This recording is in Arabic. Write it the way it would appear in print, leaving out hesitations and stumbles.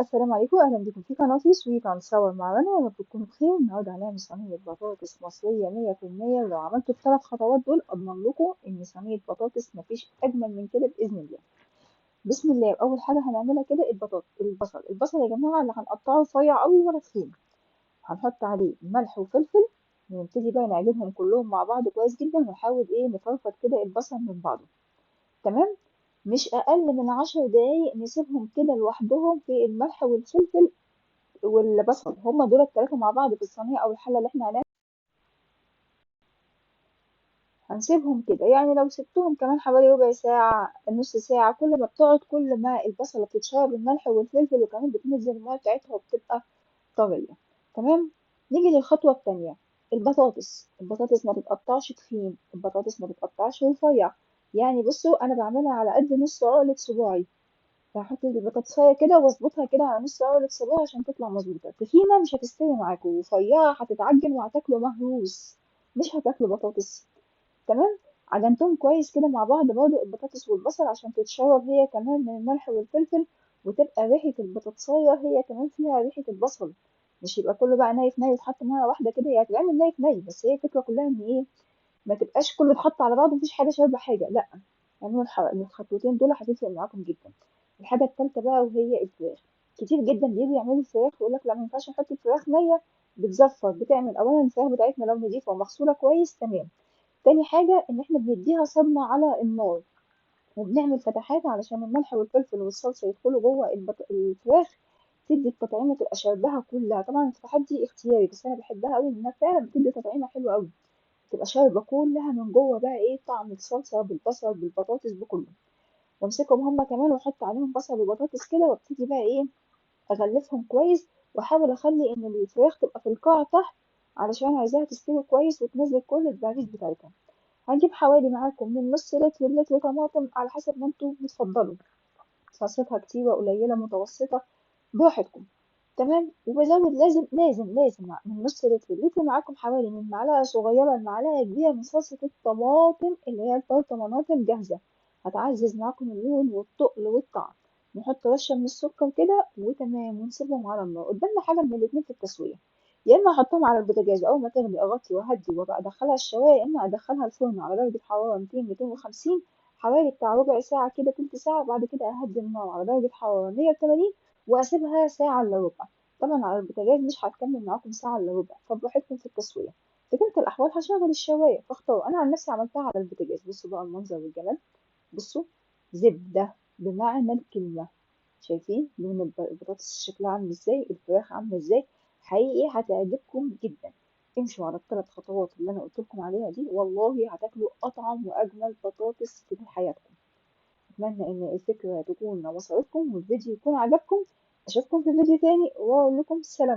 السلام عليكم، أهلا بكم في قناتي سويت عن صور مع رنا. يا رب تكونوا بخير. النهارده هنعمل صينية بطاطس مصرية 100%. ولو عملتوا ال3 خطوات دول أضمن لكم إن صينية بطاطس مفيش أجمل من كده بإذن الله. بسم الله. أول حاجة هنعملها كده البصل يا جماعة اللي هنقطعه رفيع أوي ولا تخين. هنحط عليه ملح وفلفل، ونبتدي بقى نعجنهم كلهم مع بعض كويس جدا، ونحاول نفرفط كده البصل من بعضه. تمام. مش أقل من 10 دقايق نسيبهم كده لوحدهم في الملح والفلفل والبصل، هما دول التلاتة مع بعض في الصينية أو الحلة اللي احنا هنسيبهم كده. يعني لو سبتهم كمان حوالي ربع ساعة نص ساعة، كل ما بتقعد كل ما البصلة بتتشرب الملح والفلفل، وكمان بتنزل المية بتاعتها وبتبقى طرية. تمام. نيجي للخطوة التانية. البطاطس ما تتقطعش تخين، البطاطس ما تتقطعش رفيع. يعني بصوا أنا بعملها على قد نص عقلة صباعي. هحط البطاطساية كده واظبطها كده على نص عقلة صباع عشان تطلع مظبوطة. تخينة مش هتستوي معاكم، رفيعة هتتعجن وهتاكلوا مهروس، مش هتاكلوا بطاطس. تمام. عجنتهم كويس كده مع بعض برضه البطاطس والبصل عشان تتشرب هي كمان من الملح والفلفل، وتبقى ريحة البطاطساية هي كمان فيها ريحة البصل. مش يبقى كله بقى نايف نايف اتحط مرة واحدة كده، هي هتتعمل نايف نايف، بس هي الفكرة كلها ان ما تبقاش كله اتحط على بعض ومفيش حاجة شاربة حاجة، لا. اعملوا الخطوتين دول هتفرق معاكم جدا. الحاجة التالتة بقى وهي الفراخ. كتير جدا بيجوا يعملوا الفراخ ويقول لك لا ما ينفعش نحط الفراخ نية، بتزفر بتعمل. اولا الفراخ بتاعتنا لو نضيفة ومغسولة كويس تمام. تاني حاجة ان احنا بنديها صدمة على النار، وبنعمل فتحات علشان الملح والفلفل والصلصة يدخلوا جوه الفراخ، تدي التطعيمة تبقى شارباها كلها. طبعا الفتحات دي اختياري بس انا بحبها قوي لانها فعلا بتدي تطعيمة حلوة قوي، تبقى شاربة كلها من جوه بقى طعم الصلصة بالبصل بالبطاطس بكله. وامسكهم هما كمان واحط عليهم بصل وبطاطس كده، وابتدي بقى اغلفهم كويس، واحاول اخلي ان الفراخ تبقى في القاع تحت علشان عايزاها تستوي كويس وتنزل كل الزعريش بتاعتها. هنجيب حوالي معاكم من نص لتر لتر طماطم على حسب ما انتوا بتفضلوا، صلصتها كتيرة قليلة متوسطة براحتكم. تمام. وبزود لازم من نص لتر لتر معاكم حوالي من معلقة صغيرة لمعلقة كبيرة من صلصة الطماطم اللي هي الطماطم جاهزة، هتعزز معاكم اللون والتقل والطعم. نحط رشة من السكر كده وتمام، ونسيبهم على النار. قدامنا حاجة من الاتنين في التسوية، يا اما احطهم على البوتاجاز اول ما تغلي اغطي واهدي وابقى ادخلها الشوايه، يا اما ادخلها الفرن على درجه حراره 200 250 حوالي بتاع ربع ساعه كده تلت ساعه، وبعد كده اهدي النار على درجه حراره 180 واسيبها ساعه الا ربع. طبعا على البوتاجاز مش هتكمل معاكم ساعه الا ربع، فبراحتكم في التسويه. في كلتا الاحوال هشغل الشوايه فاختار. انا عن نفسي عملتها على البوتاجاز. بصوا بقى المنظر والجمال. بصوا، زبده بمعنى الكلمه. شايفين لون البطاطس شكلها عامل ازاي، الفراخ عامله ازاي؟ حقيقي هتعجبكم جدا. امشوا على ال3 خطوات اللي انا قلت لكم عليها دي، والله هتاكلوا اطعم واجمل بطاطس في حياتكم. اتمنى ان الفكره تكون وصلتكم والفيديو يكون عجبكم. اشوفكم في فيديو تاني واقول لكم سلام.